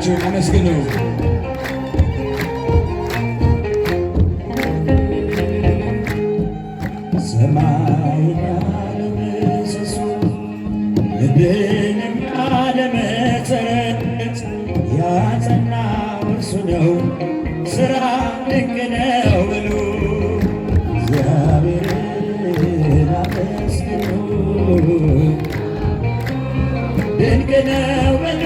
ሁላችሁም አመስግኑ። ሰማይና ለምሰሶ ምድርንም ለመሠረት ያጸናው እርሱ ነው፣ ሥራ ድንቅ ነው በሉ። እግዚአብሔርን አመስግኑ፣ ድንቅ ነው በሉ።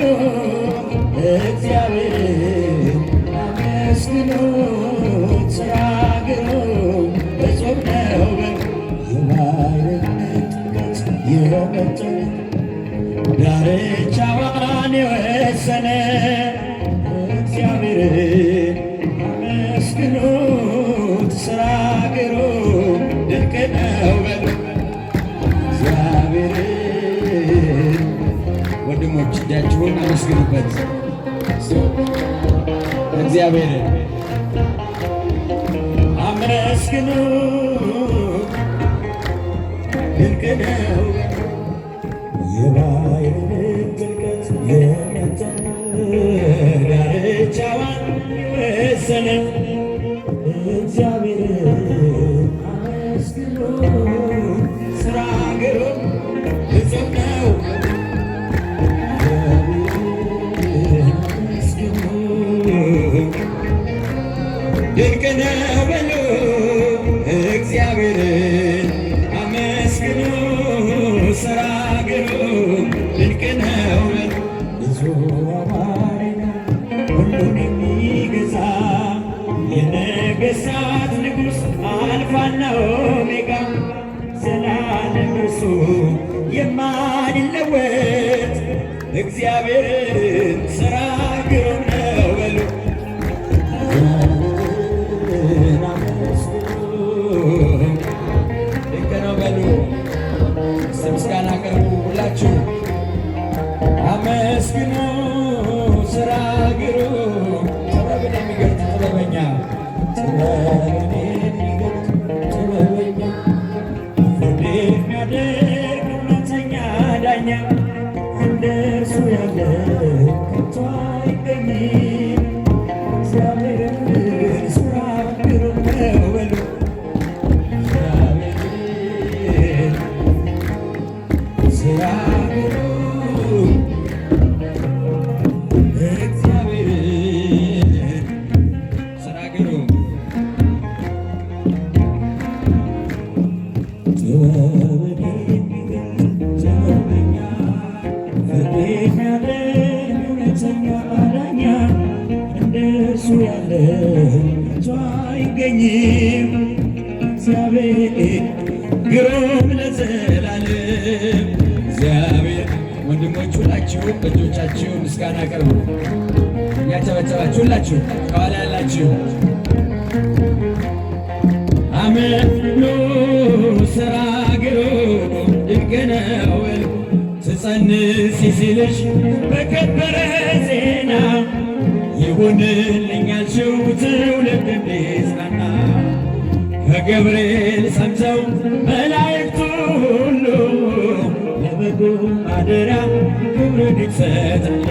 እግዚአብሔርን አመስግኑት፣ ሥራ ግሩም እጹብ ነው በሉ። የባሕርን ጥልቀት የመጠነ ዳርቻዋን የወሰነ እግዚአብሔርን አመስግኑት፣ ሥራ ግሩም ድንቅ ነው በሉ። እግዚአብሔርን ወንድሞች እጃችሁን አመስግኑበት። እግዚአብሔርን አመስግኑ፣ ድንቅ ነው። የባሕርን ጥልቀት የመጠነ ዳርቻዋን የወሰነ እግዚአብሔርን አመስግኑ፣ ሥራ ግሩም እጹብ ነው። ድንቅ ነው በሉ። እግዚአብሔርን አመስግኑ፣ ሥራ ግሩም ድንቅ ነው በሉ። ብዙ አማረ ነው ሁሉን የሚገዛ የነገሥታት ንጉሥ አልፋና ኦሜጋ ዘላለም እርሱ የማይለወጥ እግዚአብሔርን ሥራ ግሩም ነው በሉ። ድንቅ ነው በሉ። ምስጋና አቅርቡ ሁላችሁ አመስግኑ፣ ሥራ ግሩም ጥበብን የሚገልጥ ጥበበኛ ጥበብን የሚገልጥ ጥበበኛ ፍርድ የሚያደርግ እውነተኛ ዳኛ እንደ እርሱ ያለ ከቶ አይገኝም። እግዚአብሔርን ሥራ ግሩም ነው በሉ። እግዚአብሔርን ሥራ ግሩም እግዚአብሔርን ሥራ ግሩም ጥበብን የሚገልጥ ጥበበኛ ፍርድ የሚያደርግ እውነተኛ ዳኛ እንደ እርሱ ያለ ከቶ አይገኝም። እግዚአብሔር ግሩም ለዘላለም። እግዚአብሔር ወንድሞች ሁላችሁ እጆቻችሁ ምስጋና አቅርቡ። እያጨበጨባችሁ ሁላችሁ ከኋላ ያላችሁ አመስግኑ፣ ሥራ ግሩም ድንቅ ነው በሉ። ትጸንስ ሲልሽ በከበረ ዜና ይሁንልኝ ያልሽው ትውልድ እንዲጽናና ከገብርኤል ሰምተው መላእክቱ ሁሉ ለበጉ ማደሪያ ክብርን ይሰጣሉ።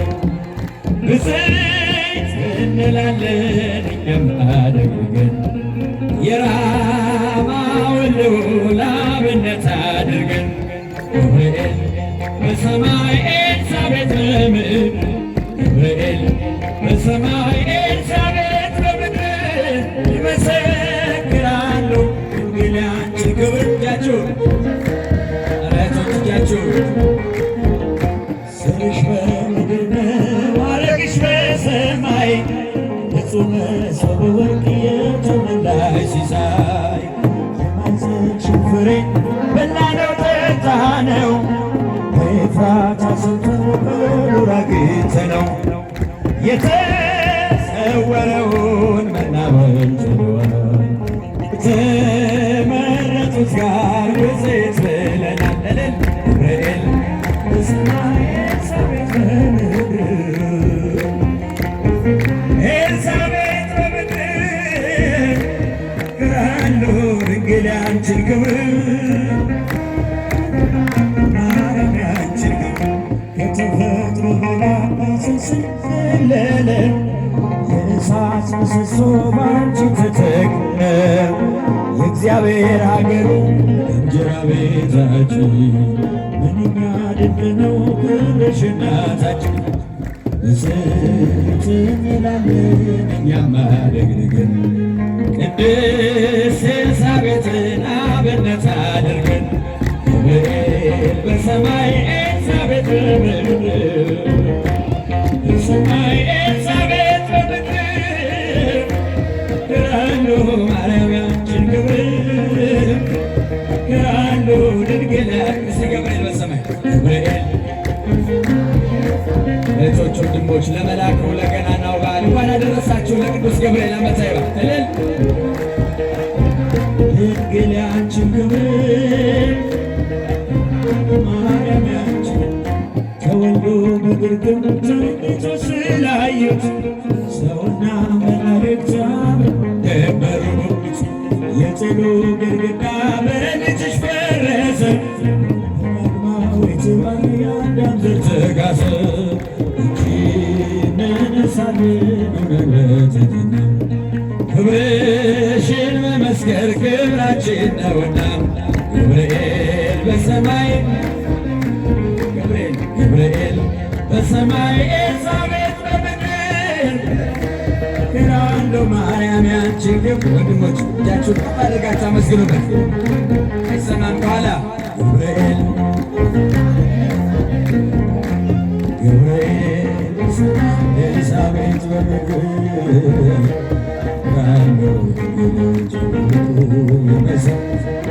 ብፅዕት እንላለን እኛም አድርገን የራማውን ልዑል አብነት አድርገን ገብርኤል በሰማይ ኤልሳቤጥ በምድር ገብርኤል በሰማይ ኤልሳቤጥ በምድር ይመሰክራሉ ድንግል ያንቺን ክብር። እጃችሁ አራቶች እጃችሁ ስምሽ በምድር ነው ማዕረግሽ በሰማይ ፍጹም ሰው በወርቅ የተሞላሽ ሲሳይ የማኅፀንሽን ፍሬ በላነው ጠጣነው በኤፍራታ ሰምተን በዱር አግኝተነው የተሰወረውን መናበብ ችሏል። ከተመረጡት ጋር ብፅዕት ብለናል እልል ገብርኤል በሰማይ ኤልሳቤጥ በምድር ኤልሳቤጥ በምድር ክብራሉ ድንግል ያንቺን ክብር ማርያም ያንቺን ክብር ከተፈጥሮ በላይ ስንስለላ እግዚአብሔር ሀገሩ እንጀራ ቤታችን ምንኛ ድንቅ ነው ክብርሽ እናታችን። ብፅዕት እንላለን እኛም አደግድገን ቅድስት ኤልሳቤጥን አብነት አድርገን ገብርኤል በሰማይ ኤልሳቤጥ በምድር በሰማይ ኤልሳቤጥ በምድር ግራሉ ማርያማችን ክብር ግራሉ ድንግል ቅዱስ ገብርኤል በሰማይ ገብርኤል እህቶች ወንድሞች ለመልአኩ ለገናናው በዓል እንኳን አደረሳችሁ ለቅዱስ ገብርኤል ዓመታዊ በዓል እልል ድንግል ያንቺን ክብር ማርያማችን ከወልዶ በግርግም ተኝቶ ስላዩት ሰውና መላእክት ደመሩት የጥሉ ግድግዳ በልጅሽ ፈረሰ መግማዊት ማርያም ዘር ተጋሰ እንጂ ነነሳልን መግለጽትና ክብርሽን መመስከር ክብራችን ነውና ገብርኤል በሰማይ ገብርኤል በሰማይ ኤልሳቤጥ በምድር ግራሉ ማርያም ያንቺን ክብር ወንድሞች እጃችሁን ከፍ አድርጋችሁ አመስግኑበት አይሰማም ከኋላ ገብርኤል ገብርኤል በሰማይ ኤልሳቤጥ በምድር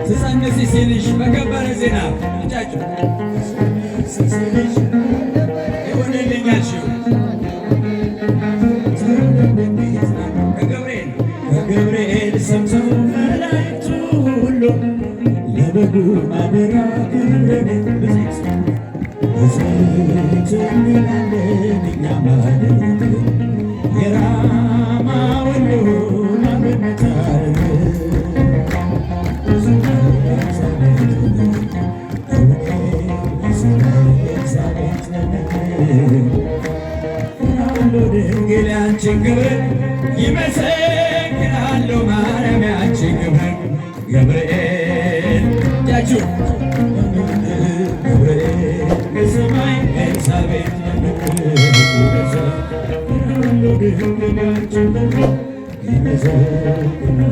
ትጸንስ ሲልሽ በከበረ ዜና እጃችሁ ሲልሽ ይሆንልኛል ሽው ከገብርኤል ሰምተው መላእክቱ ሁሉ ለበጉ ማደሪያ ክብርን ብፅዕት እንላለን እኛም አደግድገን የራማ ወሎን አብነት አድርገን ድንግል ያንቺን ክብር ይመሰክራሉ ማርያም ያንቺን ክብር ገብርኤል እጃችሁ ገብርኤል በሰማይ ኤልሳቤጥ ድንግል ያንቺን ክብር ይመሰክራሉ